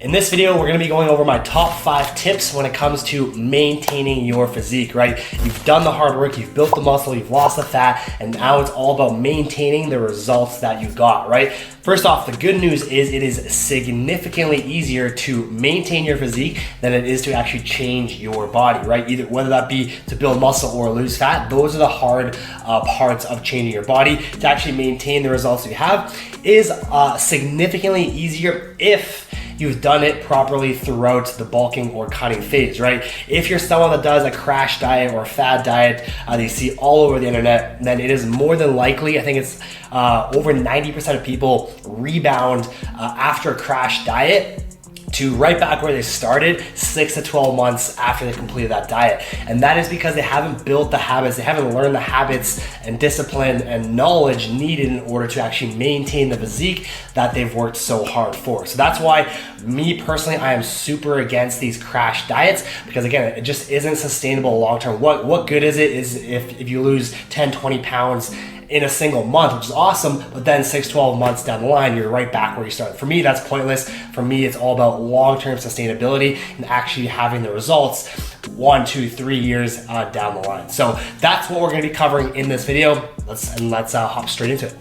In this video, we're gonna be going over my top 5 tips when it comes to maintaining your physique, right? You've done the hard work, you've built the muscle, you've lost the fat, and now it's all about maintaining the results that you got, right? First off, the good news is it is significantly easier to maintain your physique than it is to actually change your body, right? Either whether that be to build muscle or lose fat, those are the hard parts of changing your body. To actually maintain the results you have is significantly easier if you've done it properly throughout the bulking or cutting phase, right? If you're someone that does a crash diet or a fad diet that you see all over the internet, then it is more than likely, I think it's over 90% of people rebound after a crash diet to right back where they started 6 to 12 months after they completed that diet. And that is because they haven't built the habits, they haven't learned the habits and discipline and knowledge needed in order to actually maintain the physique that they've worked so hard for. So that's why me personally, I am super against these crash diets, because again, it just isn't sustainable long term. What good is it is if you lose 10, 20 pounds in a single month, which is awesome, but then 6, 12 months down the line, you're right back where you started. For me, that's pointless. For me, it's all about long-term sustainability and actually having the results 1, 2, 3 years down the line. So that's what we're gonna be covering in this video. Let's hop straight into it.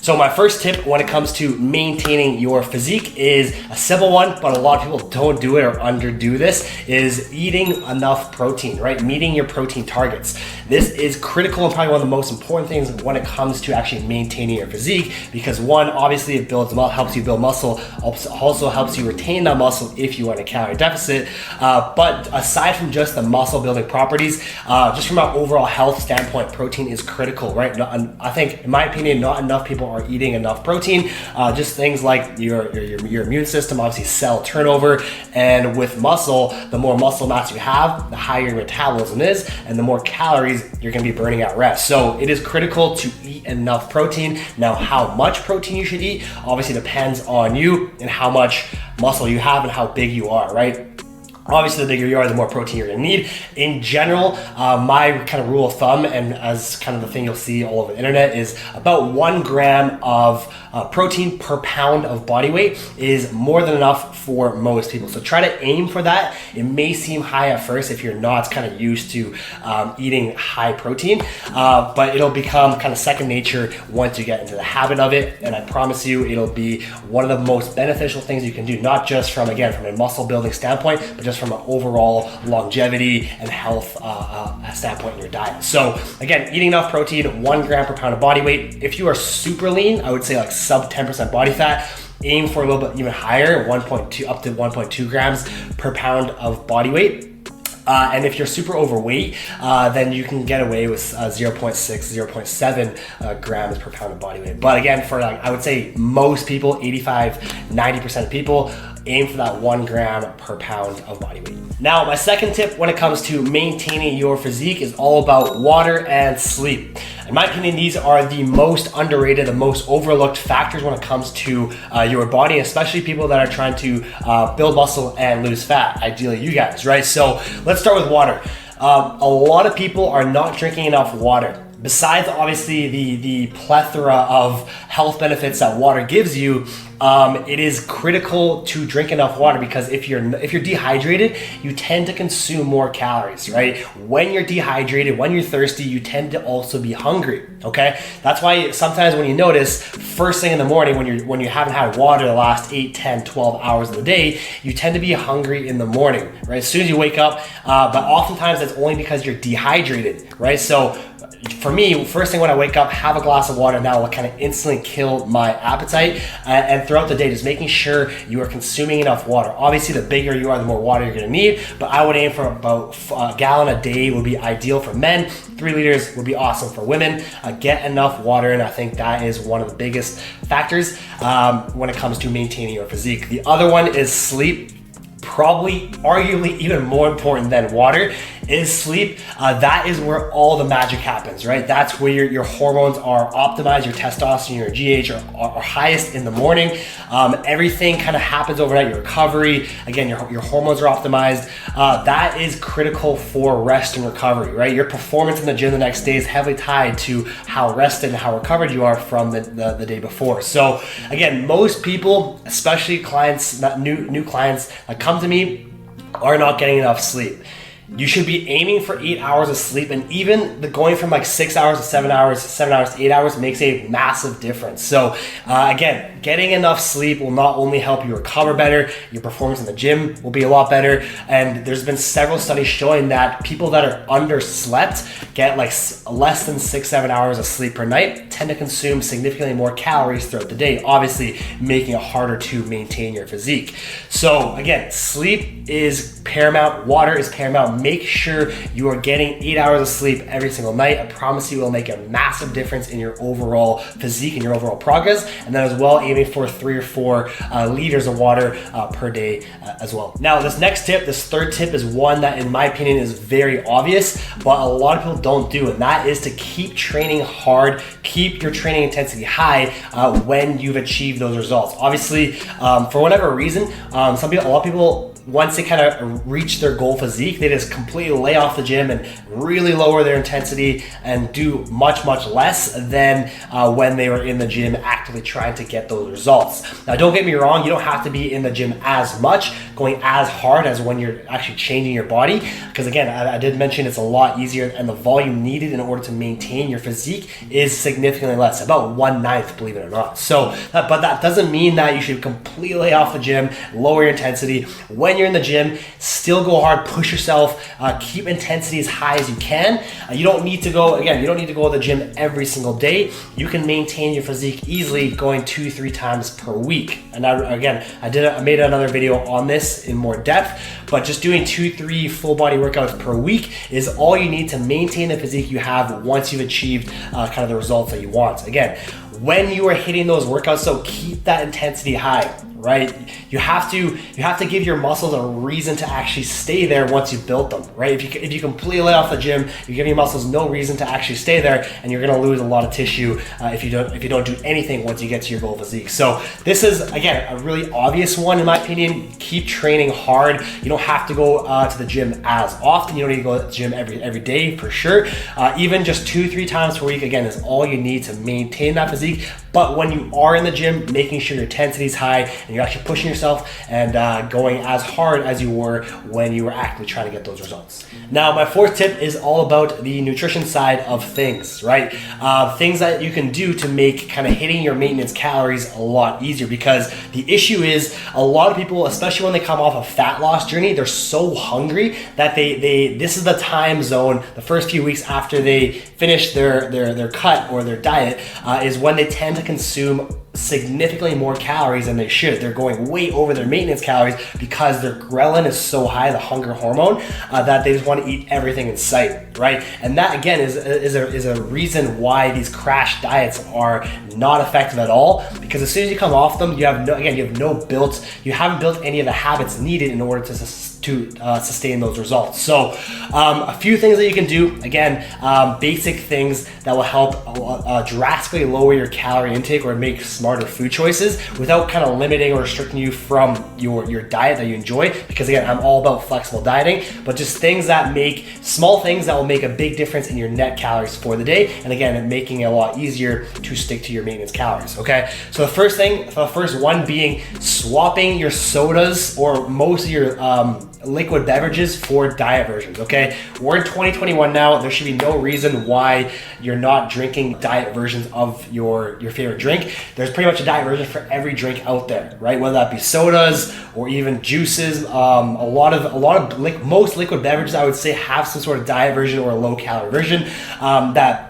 So my first tip when it comes to maintaining your physique is a simple one, but a lot of people don't do it or underdo this, is eating enough protein, right? Meeting your protein targets. This is critical and probably one of the most important things when it comes to actually maintaining your physique, because one, obviously it helps you build muscle, also helps you retain that muscle if you are in a calorie deficit. But aside from just the muscle building properties, just from an overall health standpoint, protein is critical, right? I think, in my opinion, not enough people are eating enough protein. Just things like your immune system, obviously cell turnover, and with muscle, the more muscle mass you have, the higher your metabolism is, and the more calories you're gonna be burning at rest. So it is critical to eat enough protein. Now, how much protein you should eat obviously depends on you and how much muscle you have and how big you are, right? Obviously, the bigger you are, the more protein you're gonna need. In general, my kind of rule of thumb, and as kind of the thing you'll see all over the internet, is about 1 gram of protein per pound of body weight is more than enough for most people. So try to aim for that. It may seem high at first if you're not kind of used to eating high protein, but it'll become kind of second nature once you get into the habit of it. And I promise you, it'll be one of the most beneficial things you can do, not just from a muscle building standpoint, but just from an overall longevity and health standpoint in your diet. So again, eating enough protein, 1 gram per pound of body weight. If you are super lean, I would say like sub 10% body fat, aim for a little bit even higher, 1.2 up to 1.2 grams per pound of body weight. And if you're super overweight, then you can get away with 0.6, 0.7 grams per pound of body weight. But again, for I would say most people, 85, 90% of people, aim for that 1 gram per pound of body weight. Now, my second tip when it comes to maintaining your physique is all about water and sleep. In my opinion, these are the most underrated, the most overlooked factors when it comes to your body, especially people that are trying to build muscle and lose fat, ideally you guys, right? So let's start with water. A lot of people are not drinking enough water. Besides obviously the plethora of health benefits that water gives you, it is critical to drink enough water, because if you're dehydrated, you tend to consume more calories, right? When you're dehydrated, when you're thirsty, you tend to also be hungry, okay? That's why sometimes when you notice first thing in the morning when you haven't had water the last 8, 10, 12 hours of the day, you tend to be hungry in the morning, right? As soon as you wake up, but oftentimes that's only because you're dehydrated, right? So for me, first thing when I wake up, have a glass of water. That will kind of instantly kill my appetite. And throughout the day, just making sure you are consuming enough water. Obviously, the bigger you are, the more water you're gonna need, but I would aim for about a gallon a day would be ideal for men. 3 liters would be awesome for women. Get enough water, and I think that is one of the biggest factors when it comes to maintaining your physique. The other one is sleep. Probably arguably even more important than water is sleep. That is where all the magic happens, right? That's where your hormones are optimized, your testosterone, your GH are highest in the morning. Everything kind of happens overnight, your recovery, again, your hormones are optimized. That is critical for rest and recovery, right? Your performance in the gym the next day is heavily tied to how rested and how recovered you are from the day before. So again, most people, especially clients, new clients that come to me, are not getting enough sleep. You should be aiming for 8 hours of sleep, and even going from like 6 hours to 7 hours, 7 hours to 8 hours makes a massive difference. So again, getting enough sleep will not only help you recover better, your performance in the gym will be a lot better. And there's been several studies showing that people that are underslept, get like less than 6-7 hours of sleep per night, tend to consume significantly more calories throughout the day, obviously making it harder to maintain your physique. So again, sleep is paramount, water is paramount. Make sure you are getting 8 hours of sleep every single night. I promise you it will make a massive difference in your overall physique and your overall progress. And then as well, aiming for 3 or 4 liters of water per day as well. Now, this next tip, this third tip, is one that in my opinion is very obvious, but a lot of people don't do, and that is to keep training hard, keep your training intensity high when you've achieved those results. Obviously, for whatever reason, a lot of people, once they kind of reach their goal physique, they just completely lay off the gym and really lower their intensity and do much less than when they were in the gym actively trying to get those results. Now, don't get me wrong, you don't have to be in the gym as much, going as hard as when you're actually changing your body, because again, I did mention it's a lot easier, and the volume needed in order to maintain your physique is significantly less, about 1/9, believe it or not. So, but that doesn't mean that you should completely lay off the gym, lower your intensity. When you're in the gym, still go hard, push yourself, keep intensity as high as you can. You don't need to go to the gym every single day. You can maintain your physique easily going 2-3 times per week. And I made another video on this in more depth, but just doing 2-3 full body workouts per week is all you need to maintain the physique you have once you've achieved kind of the results that you want. Again, when you are hitting those workouts, so keep that intensity high, right? You have to give your muscles a reason to actually stay there once you've built them, right? If you completely lay off the gym, you give your muscles no reason to actually stay there, and you're gonna lose a lot of tissue if you don't do anything once you get to your goal physique. So this is, again, a really obvious one in my opinion. Keep training hard. You don't have to go to the gym as often. You don't need to go to the gym every day for sure. Even just 2-3 times per week, again, is all you need to maintain that physique. But when you are in the gym, making sure your intensity is high and you're actually pushing yourself and going as hard as you were when you were actively trying to get those results. Now, my fourth tip is all about the nutrition side of things, right? Things that you can do to make kind of hitting your maintenance calories a lot easier, because the issue is a lot of people, especially when they come off a fat loss journey, they're so hungry that this is the time zone, the first few weeks after they finish their cut or their diet, is when they tend to consume significantly more calories than they should. They're going way over their maintenance calories because their ghrelin is so high, the hunger hormone, that they just want to eat everything in sight, right? And that again is a reason why these crash diets are not effective at all, because as soon as you come off them, you haven't built any of the habits needed in order to sustain those results. So a few things that you can do, again, basic things that will help drastically lower your calorie intake or make smarter food choices without kind of limiting or restricting you from your diet that you enjoy, because again, I'm all about flexible dieting, but just small things that will make a big difference in your net calories for the day, and again, making it a lot easier to stick to your maintenance calories, okay? So the first one being swapping your sodas or most of your liquid beverages for diet versions, okay? We're in 2021 now. There should be no reason why you're not drinking diet versions of your favorite drink. There's pretty much a diet version for every drink out there, right? Whether that be sodas or even juices. Most liquid beverages, I would say, have some sort of diet version or a low calorie version that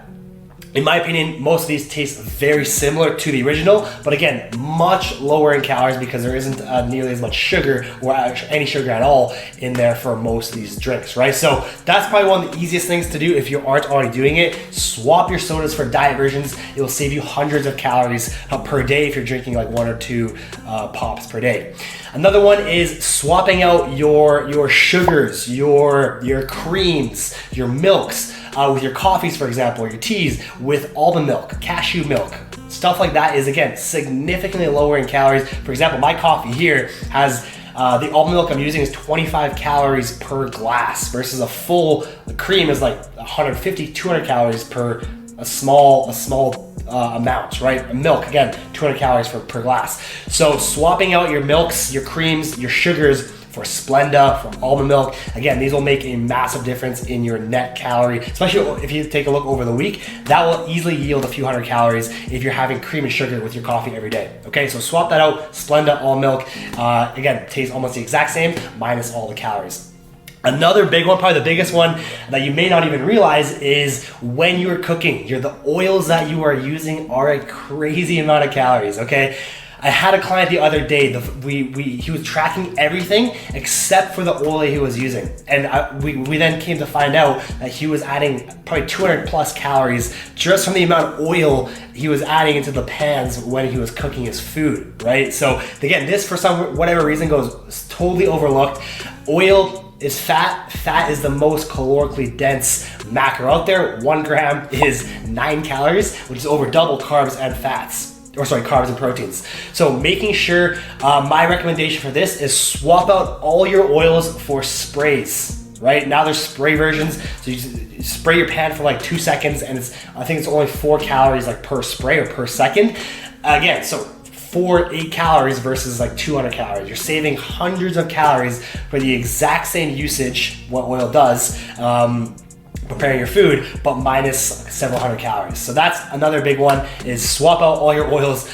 In my opinion, most of these taste very similar to the original, but again, much lower in calories because there isn't nearly as much sugar or any sugar at all in there for most of these drinks, right? So that's probably one of the easiest things to do if you aren't already doing it. Swap your sodas for diet versions. It will save you hundreds of calories per day if you're drinking like 1 or 2 pops per day. Another one is swapping out your sugars, your creams, your milks, with your coffees, for example, or your teas, with almond milk, cashew milk. Stuff like that is, again, significantly lower in calories. For example, my coffee here has the almond milk I'm using is 25 calories per glass versus a full cream is like 150, 200 calories per a small amount, right? Milk, again, 200 calories per glass. So swapping out your milks, your creams, your sugars for Splenda, for almond milk. Again, these will make a massive difference in your net calorie, especially if you take a look over the week. That will easily yield a few hundred calories if you're having cream and sugar with your coffee every day. Okay, so swap that out, Splenda, almond milk. Again, tastes almost the exact same, minus all the calories. Another big one, probably the biggest one that you may not even realize is when you're cooking, the oils that you are using are a crazy amount of calories, okay? I had a client the other day, he was tracking everything except for the oil he was using. And we then came to find out that he was adding probably 200 plus calories just from the amount of oil he was adding into the pans when he was cooking his food, right? So again, this for whatever reason goes totally overlooked. Oil is fat. Fat is the most calorically dense macro out there. 1 gram is 9 calories, which is over double carbs and fats. Carbs and proteins. So making sure, my recommendation for this is swap out all your oils for sprays, right? Now there's spray versions. So you spray your pan for like 2 seconds and I think it's only 4 calories like per spray or per second. Again, so 8 calories versus like 200 calories. You're saving hundreds of calories for the exact same usage, what oil does, preparing your food, but minus several hundred calories. So that's another big one, is swap out all your oils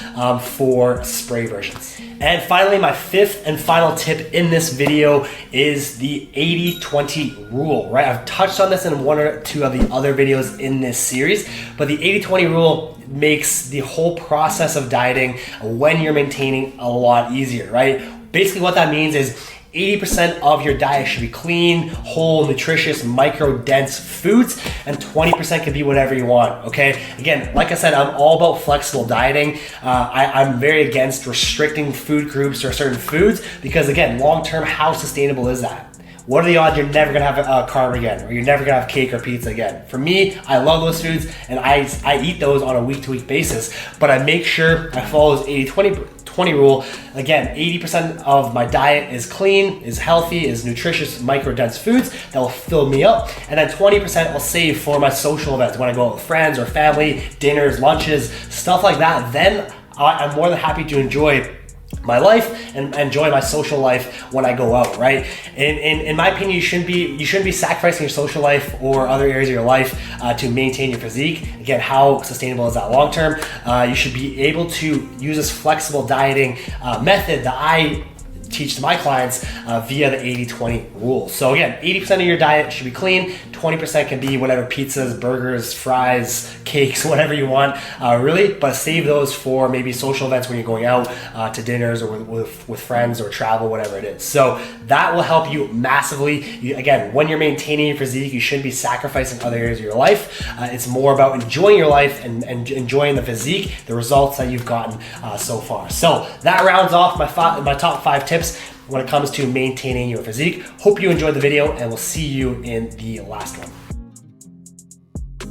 for spray versions. And finally, my 5th and final tip in this video is the 80-20 rule, right? I've touched on this in 1 or 2 of the other videos in this series, but the 80-20 rule makes the whole process of dieting when you're maintaining a lot easier, right? Basically what that means is 80% of your diet should be clean, whole, nutritious, micro-dense foods, and 20% can be whatever you want, okay? Again, like I said, I'm all about flexible dieting. I'm very against restricting food groups or certain foods because, again, long-term, how sustainable is that? What are the odds you're never gonna have a carb again, or you're never gonna have cake or pizza again? For me, I love those foods, and I eat those on a week-to-week basis, but I make sure I follow this 80-20 rule. Again, 80% of my diet is clean, is healthy, is nutritious, micro-dense foods that will fill me up, and then 20% I'll save for my social events when I go out with friends or family, dinners, lunches, stuff like that. Then I'm more than happy to enjoy my life and enjoy my social life when I go out, right? In my opinion, you shouldn't be sacrificing your social life or other areas of your life to maintain your physique. Again, how sustainable is that long term? You should be able to use this flexible dieting method that I teach to my clients via the 80-20 rule. So again, 80% of your diet should be clean, 20% can be whatever, pizzas, burgers, fries, cakes, whatever you want, really, but save those for maybe social events when you're going out to dinners or with friends or travel, whatever it is. So that will help you massively. Again, when you're maintaining your physique, you shouldn't be sacrificing other areas of your life. It's more about enjoying your life and enjoying the physique, the results that you've gotten so far. So that rounds off my top 5 tips when it comes to maintaining your physique. Hope you enjoyed the video, and we'll see you in the last one.